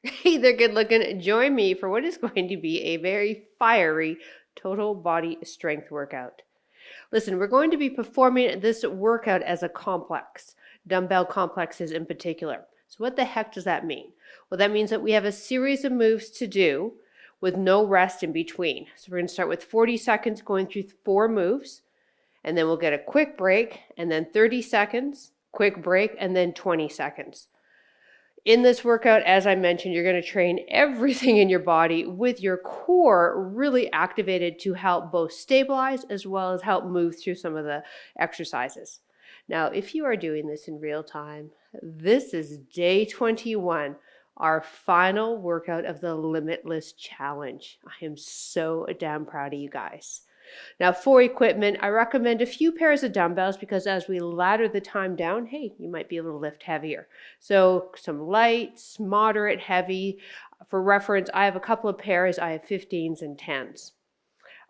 Hey there, good looking. Join me for what is going to be a very fiery total body strength workout. Listen, we're going to be performing this workout as a complex, dumbbell complexes in particular. So, what the heck does that mean? Well, that means that we have a series of moves to do with no rest in between. So, we're going to start with 40 seconds going through 4 moves, and then we'll get a quick break, and then 30 seconds, quick break, and then 20 seconds. In this workout, as I mentioned, you're going to train everything in your body with your core really activated to help both stabilize as well as help move through some of the exercises. Now, if you are doing this in real time, this is day 21, our final workout of the Limitless Challenge. I am so damn proud of you guys. Now, for equipment, I recommend a few pairs of dumbbells because as we ladder the time down, hey, you might be able to lift heavier. So some lights, moderate, heavy. For reference, I have a couple of pairs. I have 15s and 10s.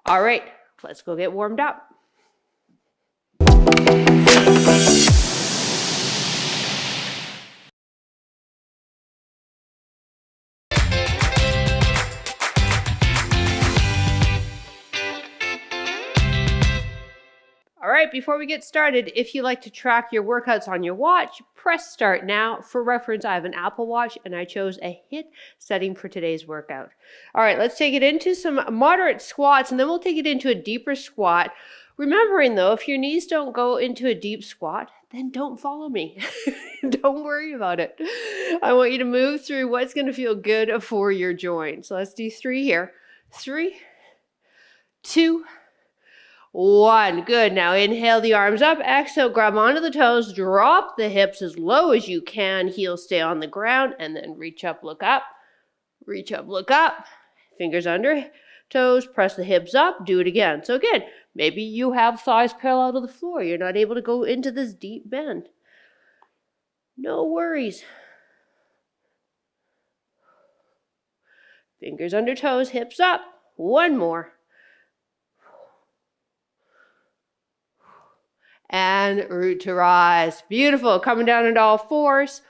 All right, let's go get warmed up. All right, before we get started, if you like to track your workouts on your watch, press start now. For reference, I have an Apple Watch and I chose a HIIT setting for today's workout. All right, let's take it into some moderate squats and then we'll take it into a deeper squat. Remembering though, if your knees don't go into a deep squat, then don't follow me. Don't worry about it. I want you to move through what's going to feel good for your joints. So let's do 3 here. 3, 2, 1. Good. Now inhale the arms up. Exhale, grab onto the toes. Drop the hips as low as you can. Heels stay on the ground. And then reach up, look up. Reach up, look up. Fingers under toes. Press the hips up. Do it again. So again, maybe you have thighs parallel to the floor. You're not able to go into this deep bend. No worries. Fingers under toes. Hips up. 1 more. And root to rise. Beautiful. Coming down into all 4s.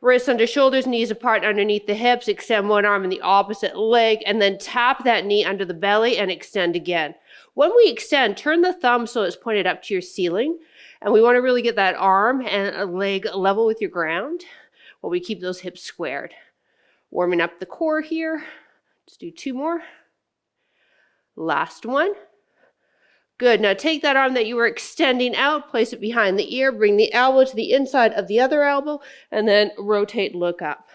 Wrists under shoulders, knees apart underneath the hips. Extend one arm in the opposite leg and then tap that knee under the belly and extend again. When we extend, turn the thumb so it's pointed up to your ceiling. And we want to really get that arm and a leg level with your ground while we keep those hips squared. Warming up the core here. Let's do 2 more. Last one. Good. Now take that arm that you were extending out, place it behind the ear, bring the elbow to the inside of the other elbow, and then rotate, look up.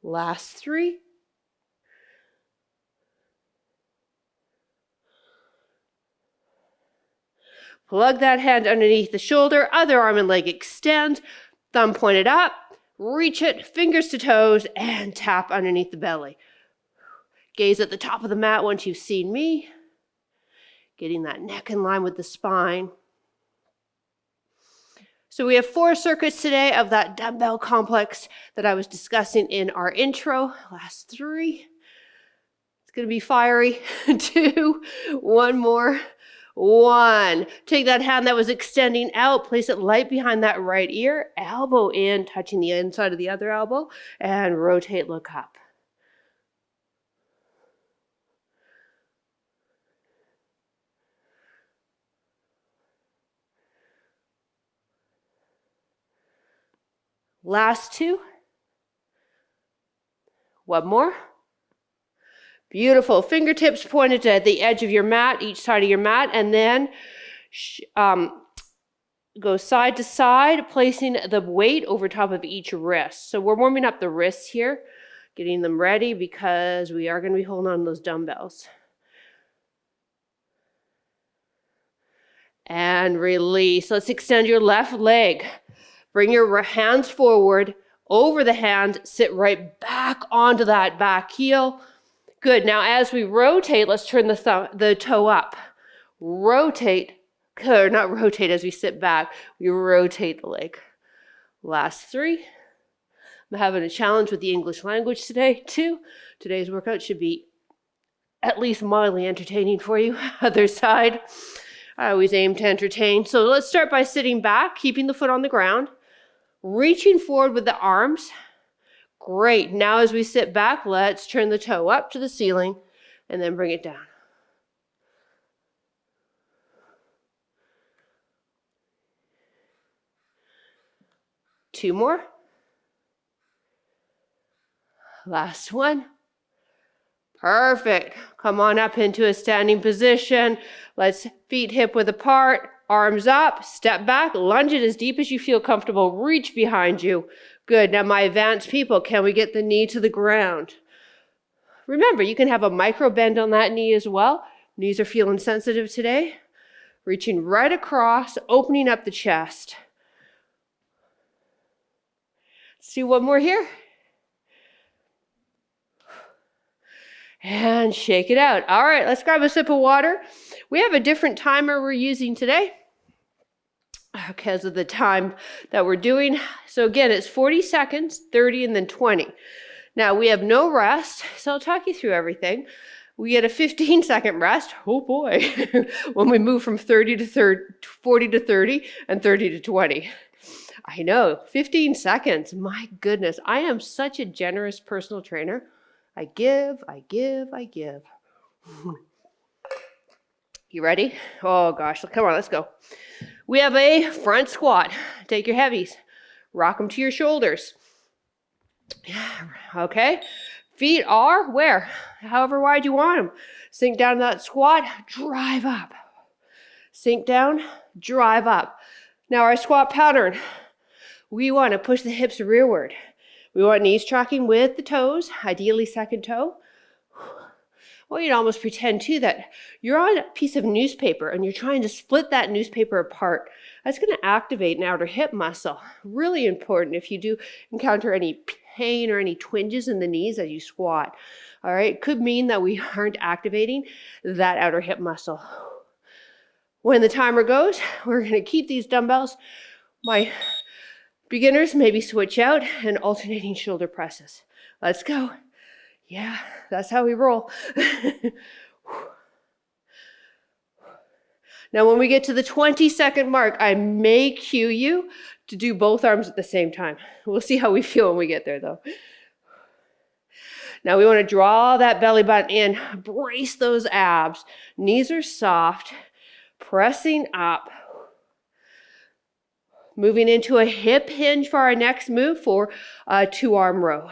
Last 3. Plug that hand underneath the shoulder, other arm and leg extend, thumb pointed up, reach it, fingers to toes, and tap underneath the belly. Gaze at the top of the mat once you've seen me, getting that neck in line with the spine. So we have 4 circuits today of that dumbbell complex that I was discussing in our intro. Last 3. It's going to be fiery. 2, 1 more. 1. Take that hand that was extending out, place it light behind that right ear, elbow in, touching the inside of the other elbow, and rotate, look up. Last 2. 1 more. Beautiful. Fingertips pointed to the edge of your mat, each side of your mat, and then go side to side, placing the weight over top of each wrist. So we're warming up the wrists here, getting them ready because we are going to be holding on to those dumbbells. And release. Let's extend your left leg. Bring your hands forward, over the hand, sit right back onto that back heel. Good. Now as we rotate, let's turn the toe up. Rotate, or not rotate as we sit back. We rotate the leg. Last 3. I'm having a challenge with the English language today, too. Today's workout should be at least mildly entertaining for you. Other side. I always aim to entertain. So let's start by sitting back, keeping the foot on the ground, reaching forward with the arms. Great. Now as we sit back, let's turn the toe up to the ceiling and then bring it down. Two more. Last one. Perfect. Come on up into a standing position. Let's feet hip width apart, arms up, step back, lunge it as deep as you feel comfortable. Reach behind you. Good. Now my advanced people, can we get the knee to the ground? Remember, you can have a micro bend on that knee as well. Knees are feeling sensitive today. Reaching right across, opening up the chest. Let's do one more here. And shake it out. All right, let's grab a sip of water. We have a different timer we're using today because of the time that we're doing. So again, it's 40 seconds, 30, and then 20. Now we have no rest, so I'll talk you through everything. We get a 15-second rest. Oh boy, when we move from 40 to 30 and 30 to 20. I know, 15 seconds. My goodness, I am such a generous personal trainer. I give. You ready? Oh gosh, come on, let's go. We have a front squat. Take your heavies, rock them to your shoulders. Okay, feet are where? However wide you want them. Sink down that squat, drive up. Sink down, drive up. Now our squat pattern, we want to push the hips rearward. We want knees tracking with the toes, ideally second toe. Well, you'd almost pretend too that you're on a piece of newspaper and you're trying to split that newspaper apart. That's going to activate an outer hip muscle. Really important if you do encounter any pain or any twinges in the knees as you squat. All right, it could mean that we aren't activating that outer hip muscle. When the timer goes, we're going to keep these dumbbells. My beginners maybe switch out and alternating shoulder presses. Let's go. Yeah, that's how we roll. Now, when we get to the 20-second mark, I may cue you to do both arms at the same time. We'll see how we feel when we get there, though. Now, we want to draw that belly button in, brace those abs. Knees are soft, pressing up. Moving into a hip hinge for our next move for a 2-arm row.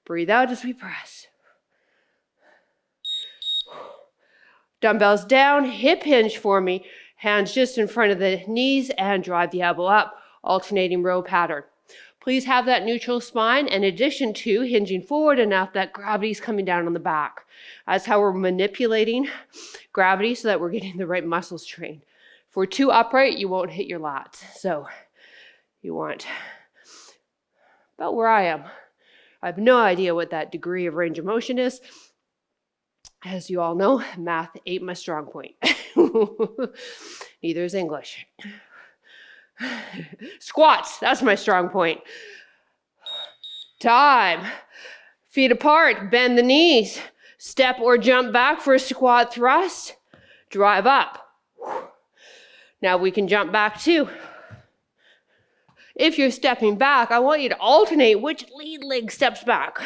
Breathe out as we press. Dumbbells down, hip hinge for me. Hands just in front of the knees and drive the elbow up. Alternating row pattern. Please have that neutral spine in addition to hinging forward enough that gravity's coming down on the back. That's how we're manipulating gravity so that we're getting the right muscles trained. If we're too upright, you won't hit your lats. So you want about where I am. I have no idea what that degree of range of motion is. As you all know, math ain't my strong point. Neither is English. Squats, that's my strong point. Time. Feet apart, bend the knees. Step or jump back for a squat thrust. Drive up. Now we can jump back too. If you're stepping back, I want you to alternate which lead leg steps back.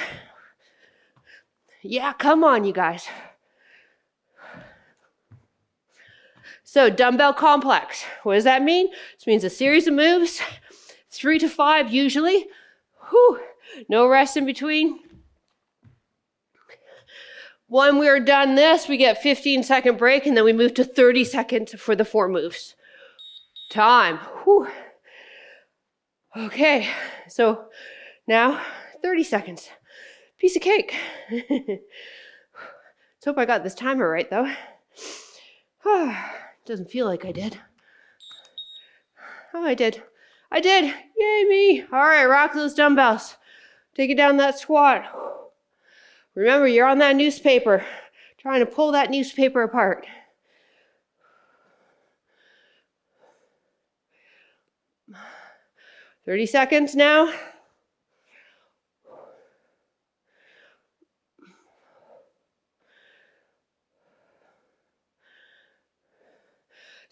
Yeah, come on, you guys. So dumbbell complex. What does that mean? This means a series of moves, 3 to 5 usually. Whew. No rest in between. When we're done this, we get 15-second break, and then we move to 30 seconds for the 4 moves. Time. Whew. Okay, so now 30 seconds. Piece of cake. Let's hope I got this timer right, though. Doesn't feel like I did. Oh, I did. I did. Yay, me. All right, rock those dumbbells. Take it down that squat. Remember, you're on that newspaper, trying to pull that newspaper apart. "30 seconds now.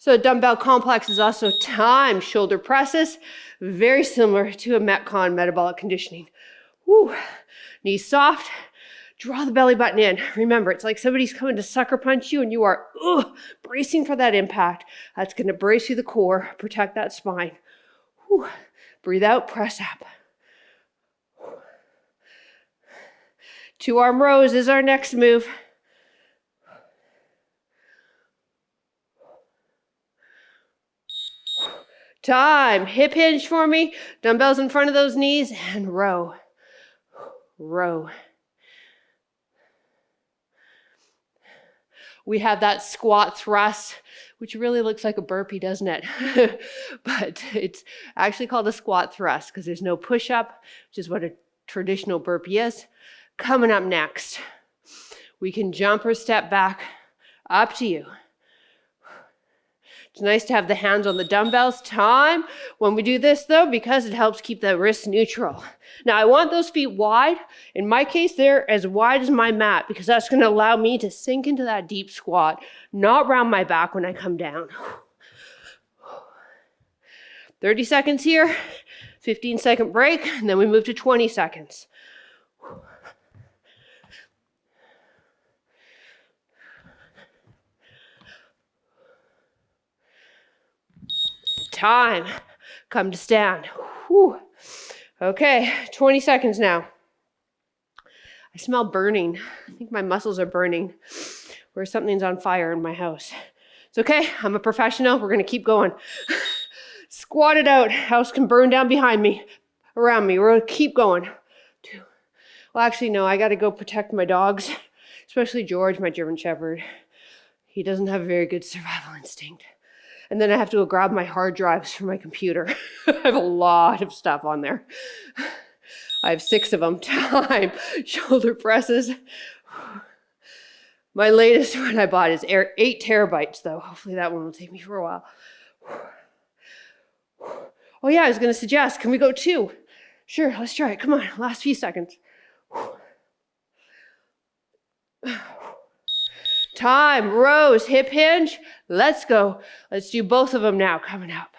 So dumbbell complex is also time shoulder presses, very similar to a Metcon metabolic conditioning. Woo. Knees soft, draw the belly button in. Remember, it's like somebody's coming to sucker punch you and you are bracing for that impact. That's going to brace you the core, protect that spine. Woo. Breathe out, press up. 2 arm rows is our next move. Time. Hip hinge for me. Dumbbells in front of those knees and row. Row. We have that squat thrust, which really looks like a burpee, doesn't it? But it's actually called a squat thrust because there's no push up, which is what a traditional burpee is. Coming up next, we can jump or step back. Up to you. It's nice to have the hands on the dumbbells. Time when we do this though, because it helps keep the wrists neutral. Now I want those feet wide. In my case, they're as wide as my mat because that's going to allow me to sink into that deep squat, not round my back when I come down. 30 seconds here, 15-second break, and then we move to 20 seconds. Time. Come to stand. Whew. Okay, 20 seconds now. I smell burning. I think my muscles are burning, or something's on fire in my house. It's okay. I'm a professional. We're going to keep going. Squat it out. House can burn down behind me, around me. We're going to keep going. 2. Well, actually, no. I got to go protect my dogs, especially George, my German Shepherd. He doesn't have a very good survival instinct. And then I have to go grab my hard drives for my computer. I have a lot of stuff on there. I have 6 of them. Time. Shoulder presses. My latest one I bought is 8 terabytes, though. Hopefully that one will take me for a while. Oh, yeah, I was going to suggest, can we go 2? Sure, let's try it. Come on, last few seconds. Time. Rows, hip hinge. Let's go. Let's do both of them now. Coming up.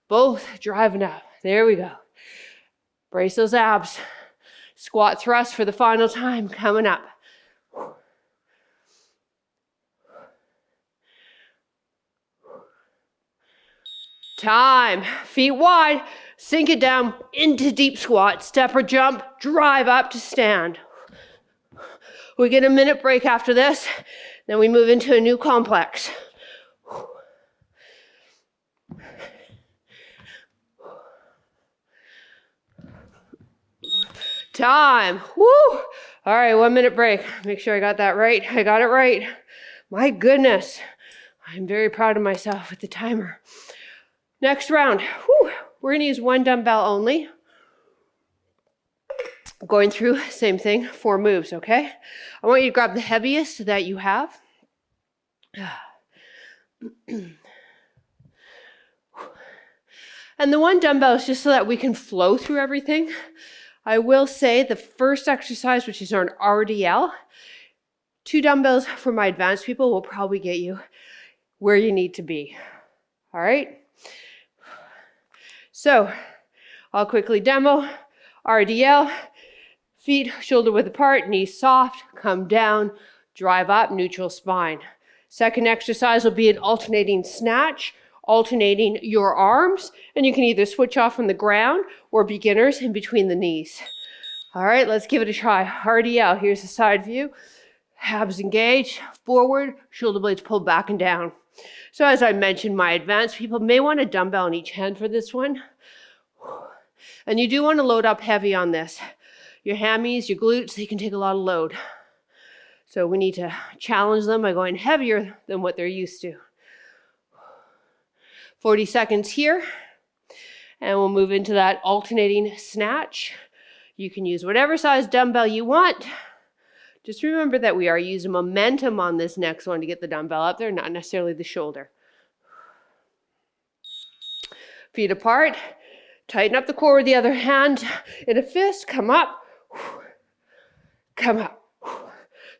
Both driving up. There we go. Brace those abs. Squat thrust for the final time. Coming up. Time. Feet wide. Sink it down into deep squat. Step or jump. Drive up to stand. We get a minute break after this. Then we move into a new complex. Time. Woo! All right, 1 minute break. Make sure I got that right. I got it right. My goodness. I'm very proud of myself with the timer. Next round. Woo! We're going to use 1 dumbbell only. Going through, same thing, 4 moves, okay? I want you to grab the heaviest that you have. And the 1 dumbbell is just so that we can flow through everything. I will say the first exercise, which is our RDL, 2 dumbbells for my advanced people will probably get you where you need to be. All right? So I'll quickly demo RDL. Feet shoulder width apart, knees soft, come down, drive up, neutral spine. Second exercise will be an alternating snatch, alternating your arms, and you can either switch off from the ground or beginners in between the knees. All right, let's give it a try. RDL, here's the side view. Abs engaged, forward, shoulder blades pulled back and down. So as I mentioned, my advanced people may want a dumbbell in each hand for this one. And you do want to load up heavy on this. Your hammies, your glutes, they can take a lot of load. So we need to challenge them by going heavier than what they're used to. 40 seconds here. And we'll move into that alternating snatch. You can use whatever size dumbbell you want. Just remember that we are using momentum on this next one to get the dumbbell up there, not necessarily the shoulder. Feet apart. Tighten up the core with the other hand in a fist. Come up. Come up.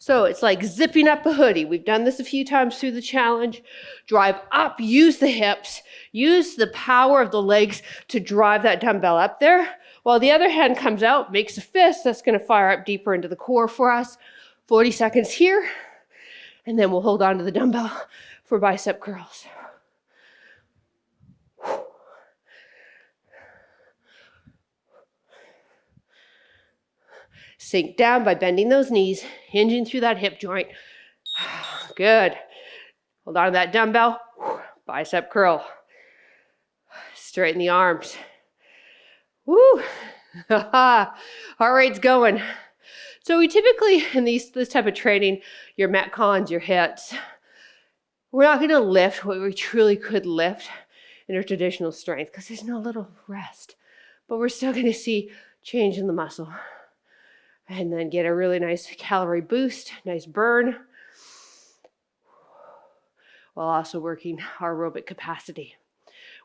So it's like zipping up a hoodie. We've done this a few times through the challenge. Drive up, use the hips, use the power of the legs to drive that dumbbell up there. While the other hand comes out, makes a fist, that's gonna fire up deeper into the core for us. 40 seconds here, and then we'll hold on to the dumbbell for bicep curls. Sink down by bending those knees, hinging through that hip joint. Good. Hold on to that dumbbell. Bicep curl. Straighten the arms. Woo! Heart rate's going. So we typically, in this type of training, your metcons, your hits, we're not going to lift what we truly could lift in our traditional strength because there's no little rest. But we're still going to see change in the muscle. And then get a really nice calorie boost, nice burn, while also working our aerobic capacity.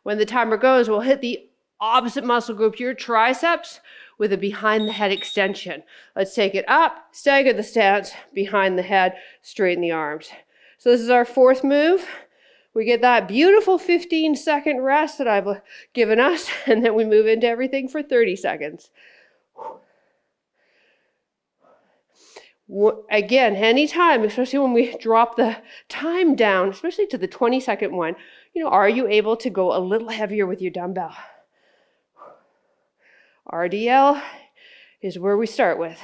When the timer goes, we'll hit the opposite muscle group, your triceps, with a behind the head extension. Let's take it up, stagger the stance, behind the head, straighten the arms. So this is our fourth move. We get that beautiful 15-second rest that I've given us, and then we move into everything for 30 seconds. Again, anytime, especially when we drop the time down, especially to the 20-second one, are you able to go a little heavier with your dumbbell? RDL is where we start with.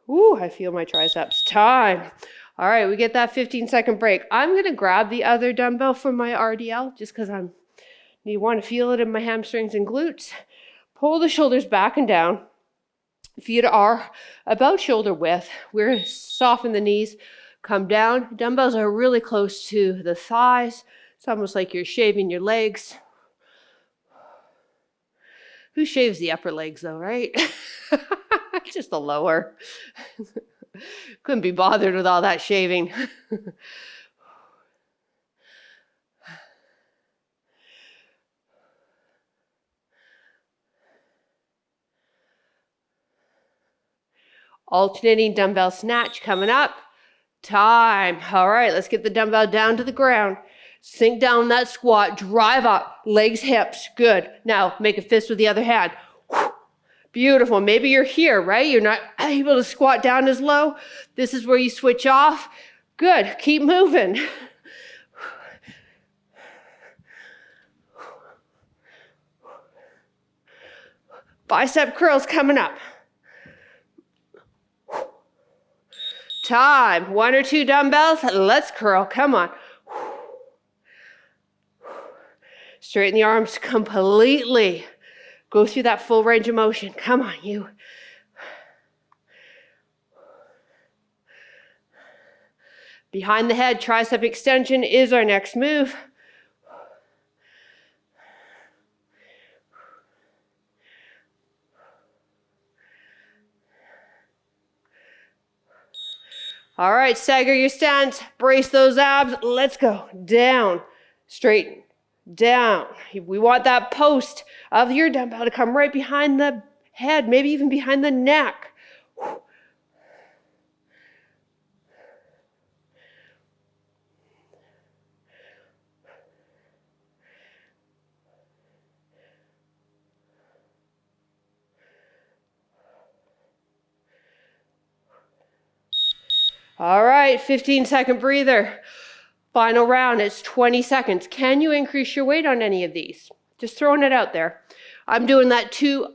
Ooh, I feel my triceps. Time. All right, we get that 15-second break. I'm going to grab the other dumbbell from my RDL just because you want to feel it in my hamstrings and glutes. Pull the shoulders back and down. Feet are about shoulder width. We're soften the knees, come down. Dumbbells are really close to the thighs. It's almost like you're shaving your legs. Who shaves the upper legs though, right? Just the lower. Couldn't be bothered with all that shaving. Alternating dumbbell snatch coming up. Time. All right, let's get the dumbbell down to the ground. Sink down that squat, drive up, legs, hips. Good. Now make a fist with the other hand. Beautiful. Maybe you're here, right? You're not able to squat down as low. This is where you switch off. Good. Keep moving. Bicep curls coming up. Time. 1 or 2 dumbbells. Let's curl. Come on. Straighten the arms completely. Go through that full range of motion. Come on, you. Behind the head, tricep extension is our next move. All right, stagger your stance, brace those abs, let's go. Down, straighten, down. We want that post of your dumbbell to come right behind the head, maybe even behind the neck. All right, 15-second breather. Final round, it's 20 seconds. Can you increase your weight on any of these? Just throwing it out there. I'm doing that 2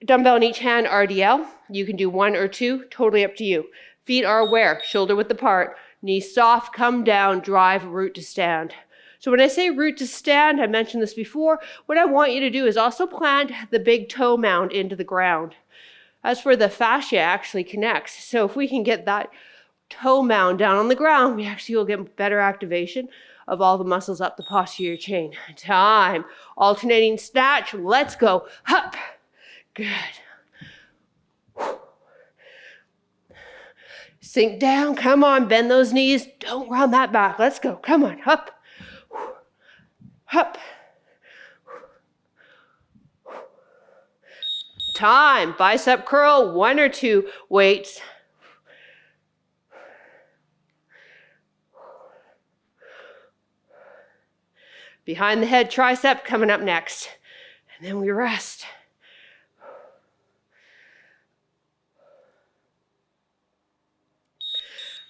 dumbbell in each hand RDL. You can do 1 or 2, totally up to you. Feet are aware, shoulder width apart, knees soft, come down, drive, root to stand. So when I say root to stand, I mentioned this before, what I want you to do is also plant the big toe mound into the ground. That's where the fascia actually connects. So if we can get that toe mound down on the ground, we actually will get better activation of all the muscles up the posterior chain. Time. Alternating snatch. Let's go. Hup. Good. Sink down. Come on. Bend those knees. Don't round that back. Let's go. Come on. Hup. Hup. Time. Bicep curl, 1 or 2 weights. Behind the head tricep coming up next. And then we rest.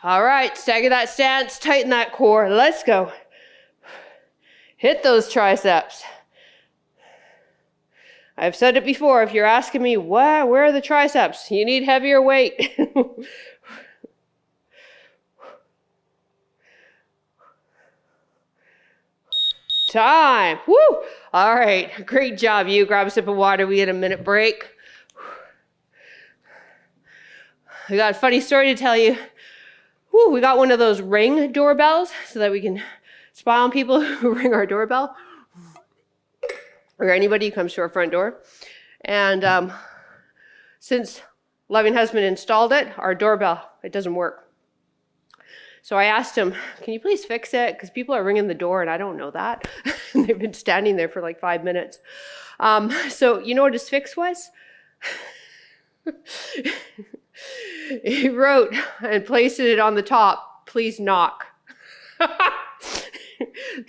All right, stagger that stance, tighten that core. Let's go. Hit those triceps. I've said it before, if you're asking me, where are the triceps? You need heavier weight. Time. Woo! All right, great job. You grab a sip of water. We get a minute break. I got a funny story to tell you. Woo, we got one of those ring doorbells so that we can spy on people who ring our doorbell, or anybody who comes to our front door. And since loving husband installed it, our doorbell, it doesn't work. So I asked him, can you please fix it? Because people are ringing the door and I don't know that. They've been standing there for like 5 minutes. So you know what his fix was? He wrote and placed it on the top, please knock.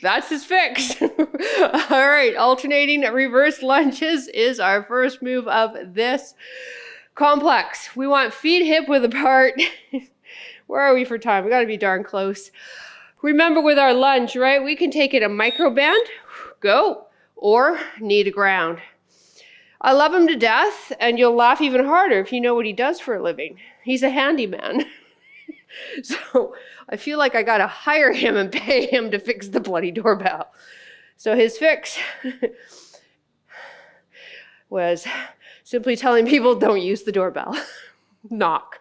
That's his fix. All right, alternating reverse lunges is our first move of this complex. We want feet hip width apart. Where are we for time? We got to be darn close. Remember with our lunge, right? We can take it a micro bend, go, or knee to ground. I love him to death, and you'll laugh even harder if you know what he does for a living. He's a handyman. So I feel like I got to hire him and pay him to fix the bloody doorbell. So his fix was simply telling people, don't use the doorbell. Knock.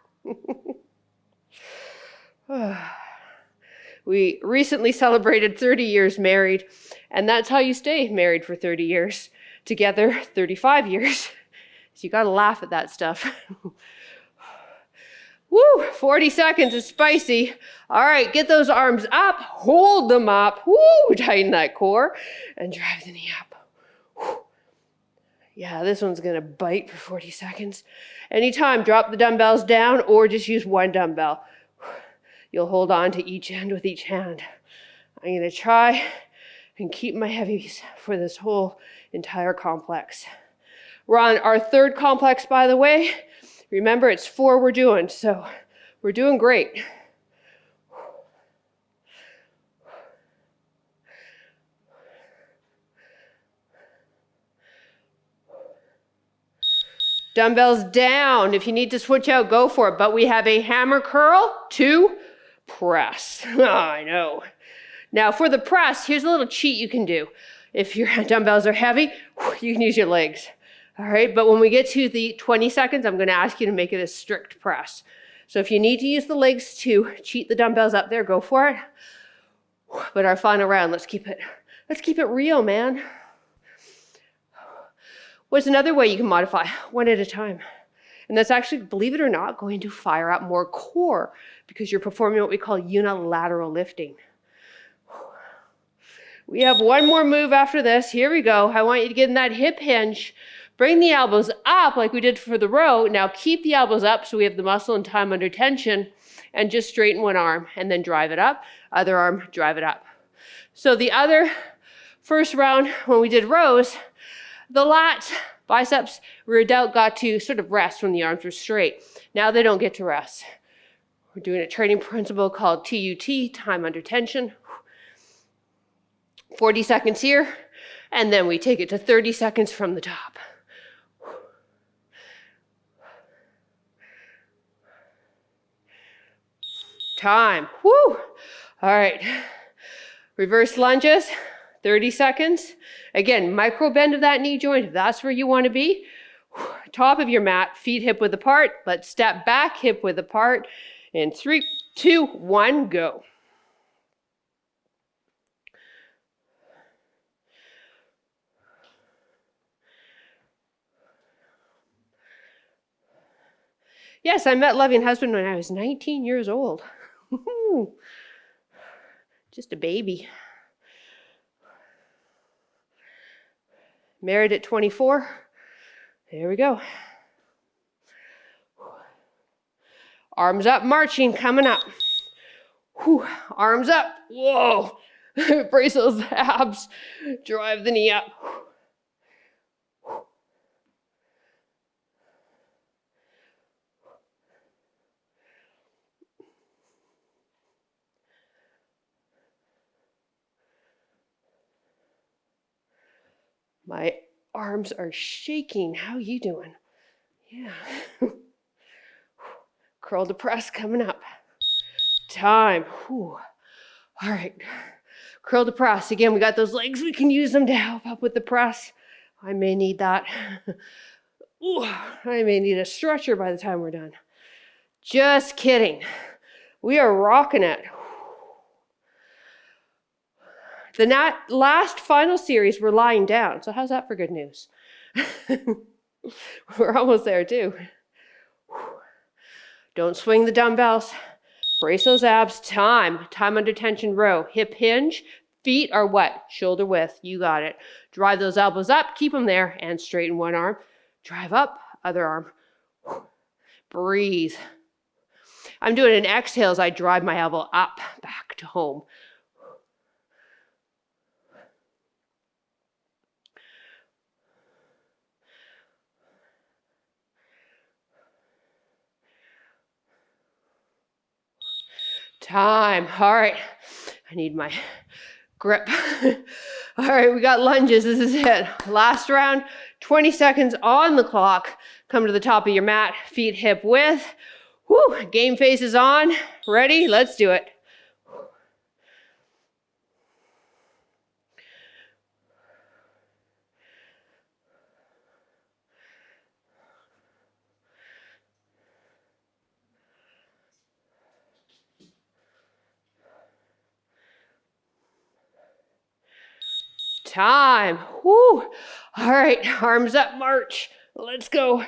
We recently celebrated 30 years married, and that's how you stay married for 30 years. Together, 35 years. So you got to laugh at that stuff. Woo, 40 seconds is spicy. All right, get those arms up, hold them up. Woo, tighten that core and drive the knee up. Woo. Yeah, this one's going to bite for 40 seconds. Anytime, drop the dumbbells down or just use one dumbbell. You'll hold on to each end with each hand. I'm going to try and keep my heavies for this whole entire complex. We're on our third complex, by the way. Remember, it's 4 we're doing, so we're doing great. Dumbbells down. If you need to switch out, go for it. But we have a hammer curl to press. Oh, I know. Now for the press, here's a little cheat you can do. If your dumbbells are heavy, you can use your legs. All right, but when we get to the 20 seconds, I'm going to ask you to make it a strict press. So if you need to use the legs to cheat the dumbbells up there, go for it. But our final round, let's keep it real, man. What's another way you can modify? One at a time. And that's actually, believe it or not, going to fire up more core because you're performing what we call unilateral lifting. We have one more move after this. Here we go. I want you to get in that hip hinge. Bring the elbows up like we did for the row. Now keep the elbows up so we have the muscle and time under tension, and just straighten one arm and then drive it up. Other arm, drive it up. So the other first round when we did rows, the lats, biceps, rear delt got to sort of rest when the arms were straight. Now they don't get to rest. We're doing a training principle called TUT, time under tension. 40 seconds here, and then we take it to 30 seconds from the top. Time. Woo! All right. Reverse lunges, 30 seconds. Again, micro bend of that knee joint, if that's where you want to be. Top of your mat, feet hip width apart. Let's step back, hip width apart. In 3, 2, 1, go. Yes, I met loving husband when I was 19 years old. Just a baby. Married at 24. Here we go. Arms up, marching, coming up. Whew. Arms up. Whoa. Brace those abs. Drive the knee up. My arms are shaking. How you doing? Yeah. Curl to press coming up. Time. Whew. All right. Curl to press. Again, we got those legs. We can use them to help up with the press. I may need that. Ooh, I may need a stretcher by the time we're done. Just kidding. We are rocking it. The last final series, we're lying down. So how's that for good news? We're almost there too. Don't swing the dumbbells. Brace those abs. Time under tension row. Hip hinge. Feet are what? Shoulder width. You got it. Drive those elbows up. Keep them there. And straighten one arm. Drive up. Other arm. Breathe. I'm doing an exhale as I drive my elbow up, back to home. Time. All right. I need my grip. All right, we got lunges. This is it. Last round, 20 seconds on the clock. Come to the top of your mat, feet hip width. Woo, game face is on. Ready? Let's do it. Time. Woo. All right, arms up, march. Let's go.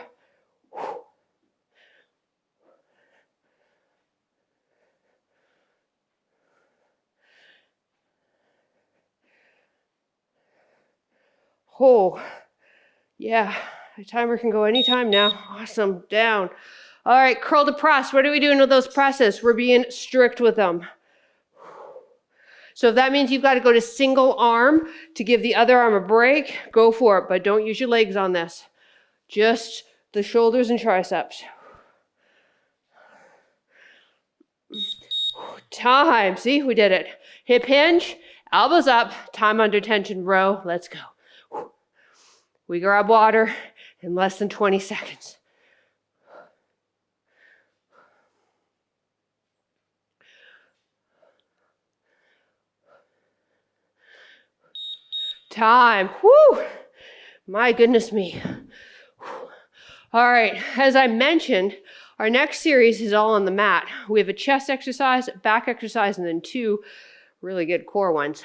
Oh, yeah, the timer can go anytime now. Awesome, down. All right, curl to press. What are we doing with those presses? We're being strict with them. So if that means you've got to go to single arm to give the other arm a break, go for it, but don't use your legs on this. Just the shoulders and triceps. Time, see, we did it. Hip hinge, elbows up, time under tension row. Let's go. We grab water in less than 20 seconds. Time. Whoo! My goodness me. All right, as I mentioned, our next series is all on the mat. We have a chest exercise, back exercise, and then 2 really good core ones.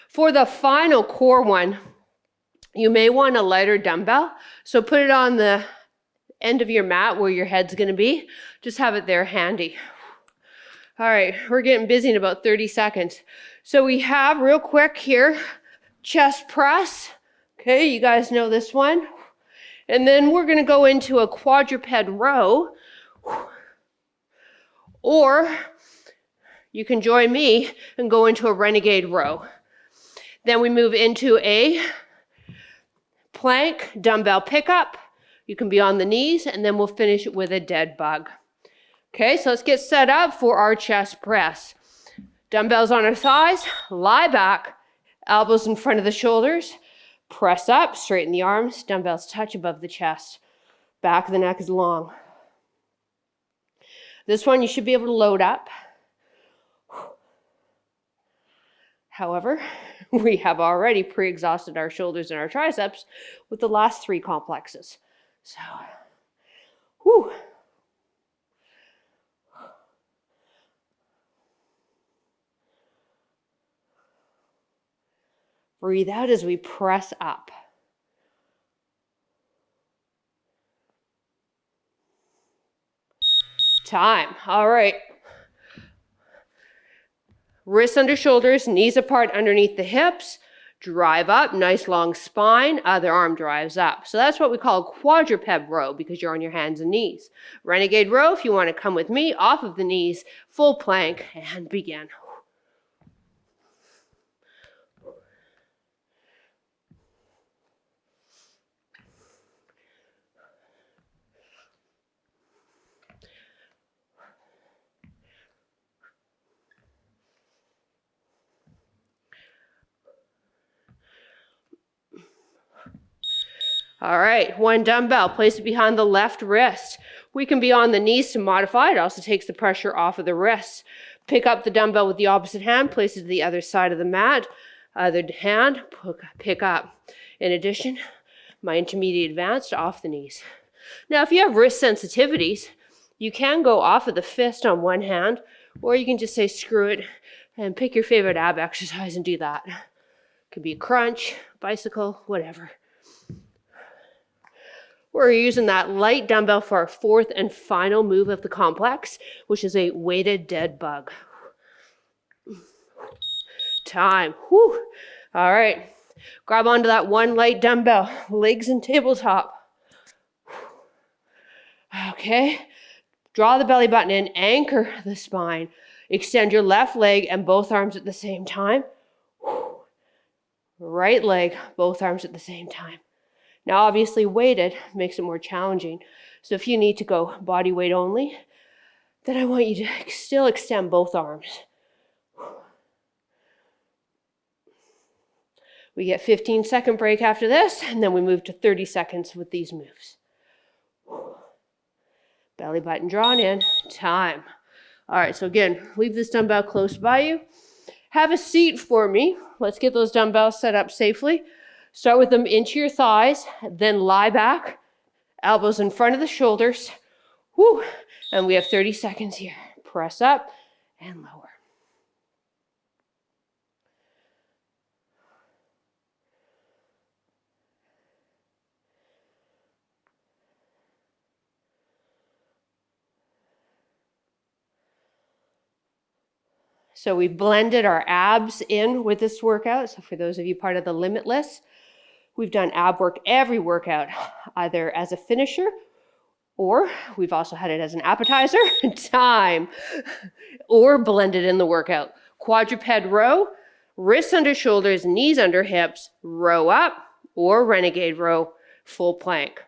For the final core one, you may want a lighter dumbbell. So put it on the end of your mat where your head's going to be. Just have it there handy. All right, we're getting busy in about 30 seconds. So we have, real quick here, chest press. Okay, you guys know this one. And then we're going to go into a quadruped row. Or you can join me and go into a renegade row. Then we move into a plank dumbbell pickup. You can be on the knees, and then we'll finish with a dead bug. Okay, so let's get set up for our chest press. Dumbbells on our thighs, lie back, elbows in front of the shoulders, press up, straighten the arms, dumbbells touch above the chest. Back of the neck is long. This one you should be able to load up. However, we have already pre-exhausted our shoulders and our triceps with the last 3 complexes. So, whew. Breathe out as we press up. Time. All right. Wrists under shoulders, knees apart underneath the hips. Drive up, nice long spine, other arm drives up. So that's what we call a quadruped row because you're on your hands and knees. Renegade row, if you want to come with me, off of the knees, full plank, and begin. All right, one dumbbell, place it behind the left wrist. We can be on the knees to modify. It also takes the pressure off of the wrists. Pick up the dumbbell with the opposite hand, place it to the other side of the mat. Other hand, pick up. In addition, my intermediate advanced off the knees. Now, if you have wrist sensitivities, you can go off of the fist on one hand, or you can just say screw it and pick your favorite ab exercise and do that. It could be a crunch, bicycle, whatever. We're using that light dumbbell for our fourth and final move of the complex, which is a weighted dead bug. Time. Whew. All right. Grab onto that one light dumbbell, legs and tabletop. Okay. Draw the belly button in, anchor the spine. Extend your left leg and both arms at the same time. Right leg, both arms at the same time. Now, obviously, weighted makes it more challenging. So if you need to go body weight only, then I want you to still extend both arms. We get 15-second break after this, and then we move to 30 seconds with these moves. Belly button drawn in, time. All right, so again, leave this dumbbell close by you. Have a seat for me. Let's get those dumbbells set up safely. Start with them into your thighs, then lie back, elbows in front of the shoulders. Whew. And we have 30 seconds here. Press up and lower. So we blended our abs in with this workout. So for those of you part of the Limitless, we've done ab work every workout, either as a finisher or we've also had it as an appetizer, time, or blended in the workout. Quadruped row, wrists under shoulders, knees under hips, row up, or renegade row, full plank.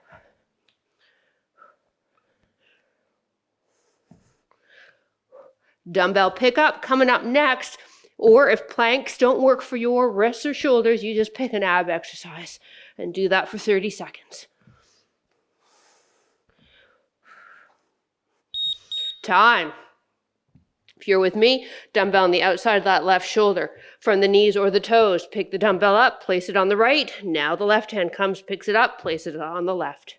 Dumbbell pickup coming up next, or if planks don't work for your wrists or shoulders, you just pick an ab exercise and do that for 30 seconds. Time. If you're with me, dumbbell on the outside of that left shoulder. From the knees or the toes, pick the dumbbell up, place it on the right. Now the left hand comes, picks it up, place it on the left.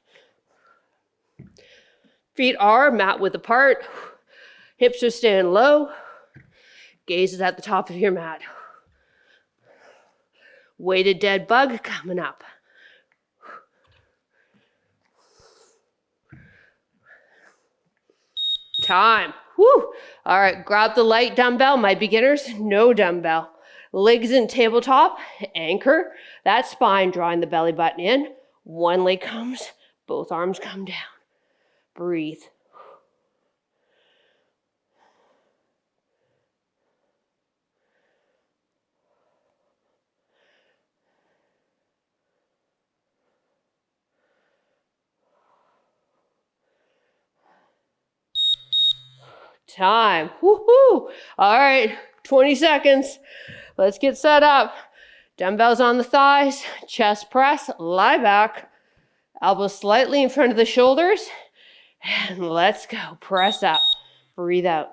Feet are mat width apart. Hips are staying low. Gaze is at the top of your mat. Weighted dead bug coming up. Time. Woo. All right, grab the light dumbbell. My beginners, no dumbbell. Legs in tabletop, anchor that spine, drawing the belly button in. One leg comes, both arms come down. Breathe. Time. Woohoo! All right, 20 seconds. Let's get set up. Dumbbells on the thighs, chest press, lie back, elbows slightly in front of the shoulders, and let's go. Press up. Breathe out.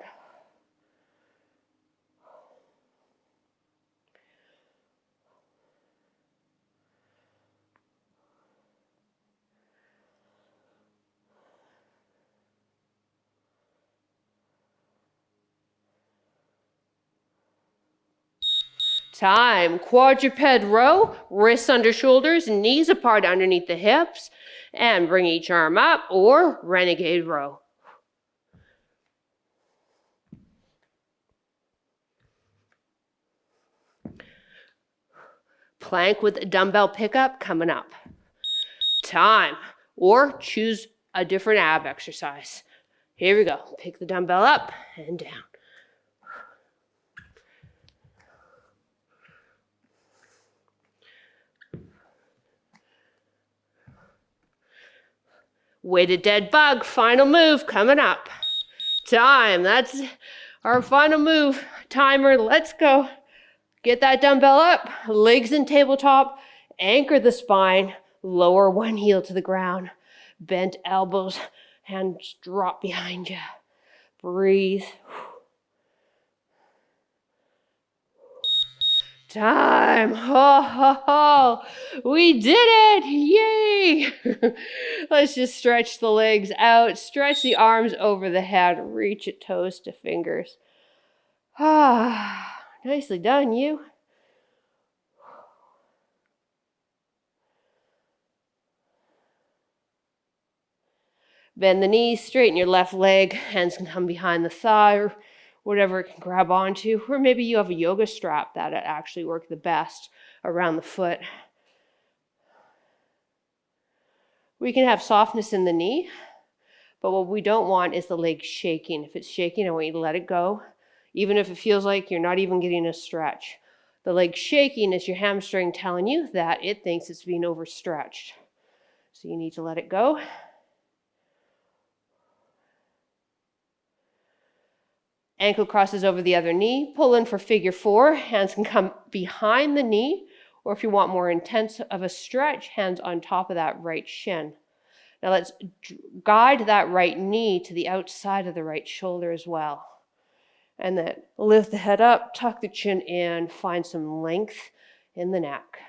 Time. Quadruped row, wrists under shoulders, knees apart underneath the hips, and bring each arm up, or renegade row. Plank with a dumbbell pickup coming up. Time. Or choose a different ab exercise. Here we go. Pick the dumbbell up and down. Weighted dead bug, final move coming up. Time, that's our final move. Timer, let's go. Get that dumbbell up, legs in tabletop, anchor the spine, lower one heel to the ground, bent elbows, hands drop behind you. Breathe. Time. Ho, ho, ho. We did it. Yay. Let's just stretch the legs out. Stretch the arms over the head. Reach it toes to fingers. Ah, nicely done, you. Bend the knees, straighten your left leg. Hands can come behind the thigh or whatever it can grab onto. Or maybe you have a yoga strap that actually work the best around the foot. We can have softness in the knee, but what we don't want is the leg shaking. If it's shaking, I want you to let it go, even if it feels like you're not even getting a stretch. The leg shaking is your hamstring telling you that it thinks it's being overstretched. So you need to let it go. Ankle crosses over the other knee. Pull in for figure 4. Hands can come behind the knee, or if you want more intense of a stretch, hands on top of that right shin. Now let's guide that right knee to the outside of the right shoulder as well. And then lift the head up, tuck the chin in, find some length in the neck.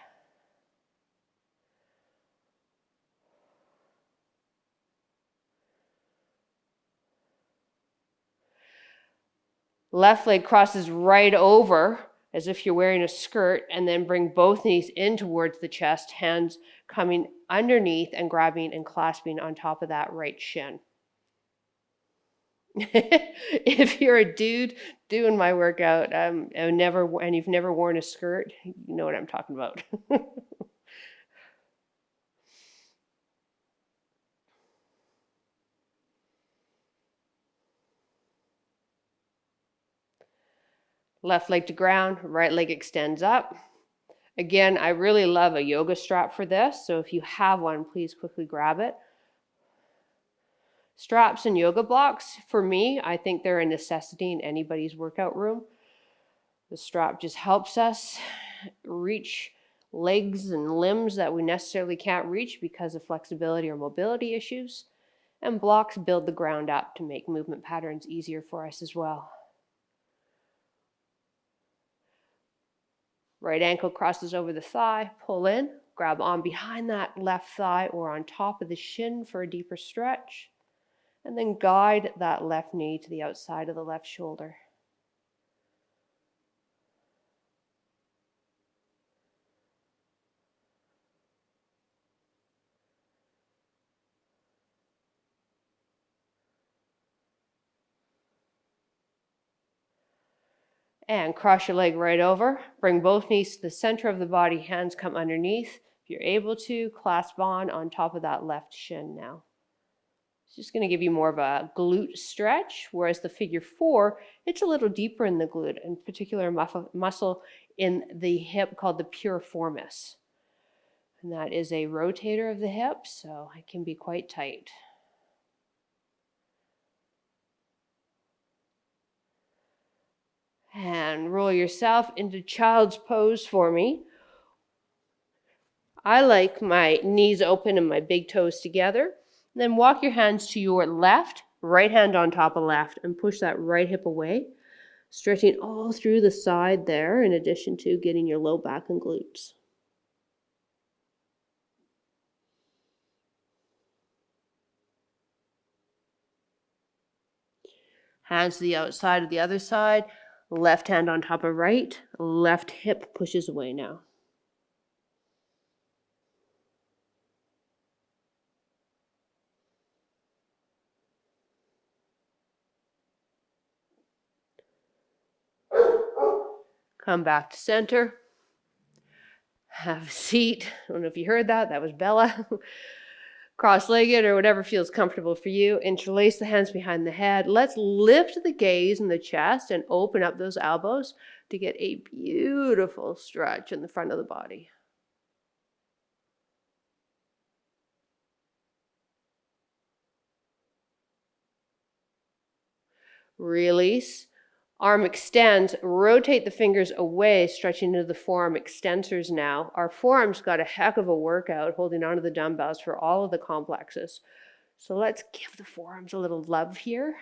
Left leg crosses right over as if you're wearing a skirt, and then bring both knees in towards the chest, hands coming underneath and grabbing and clasping on top of that right shin. If you're a dude doing my workout and you've never worn a skirt, you know what I'm talking about. Left leg to ground, right leg extends up. Again, I really love a yoga strap for this, so if you have one, please quickly grab it. Straps and yoga blocks, for me, I think they're a necessity in anybody's workout room. The strap just helps us reach legs and limbs that we necessarily can't reach because of flexibility or mobility issues. And blocks build the ground up to make movement patterns easier for us as well. Right ankle crosses over the thigh, pull in, grab on behind that left thigh or on top of the shin for a deeper stretch, and then guide that left knee to the outside of the left shoulder. And cross your leg right over. Bring both knees to the center of the body. Hands come underneath. If you're able to, clasp on top of that left shin now. It's just going to give you more of a glute stretch, whereas the figure 4, it's a little deeper in the glute, in particular muscle in the hip called the piriformis. And that is a rotator of the hip, so it can be quite tight. And roll yourself into child's pose for me. I like my knees open and my big toes together. Then walk your hands to your left, right hand on top of left, and push that right hip away, stretching all through the side there, in addition to getting your low back and glutes. Hands to the outside of the other side. Left hand on top of right. Left hip pushes away now. Come back to center. Have a seat. I don't know if you heard that. That was Bella. Cross-legged or whatever feels comfortable for you. Interlace the hands behind the head. Let's lift the gaze in the chest and open up those elbows to get a beautiful stretch in the front of the body. Release. Arm extends. Rotate the fingers away, stretching into the forearm extensors now. Our forearms got a heck of a workout holding onto the dumbbells for all of the complexes. So let's give the forearms a little love here.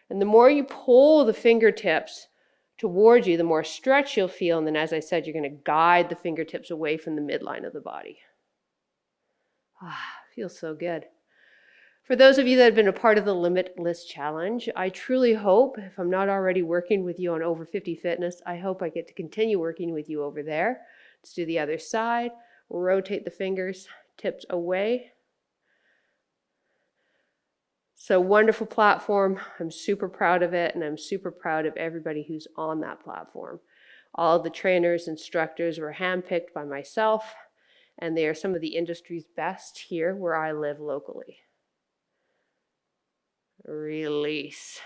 And the more you pull the fingertips towards you, the more stretch you'll feel. And then, as I said, you're going to guide the fingertips away from the midline of the body. Feels so good. For those of you that have been a part of the Limitless Challenge, I truly hope, if I'm not already working with you on Over 50 Fitness, I hope I get to continue working with you over there. Let's do the other side. Rotate the fingers, tips away. So wonderful platform. I'm super proud of it, and I'm super proud of everybody who's on that platform. All of the trainers, instructors were handpicked by myself, and they are some of the industry's best here where I live locally. Release.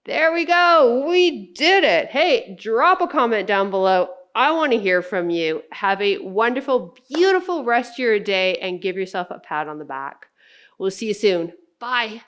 There we go. We did it. Hey, drop a comment down below. I want to hear from you. Have a wonderful, beautiful rest of your day and give yourself a pat on the back. We'll see you soon. Bye.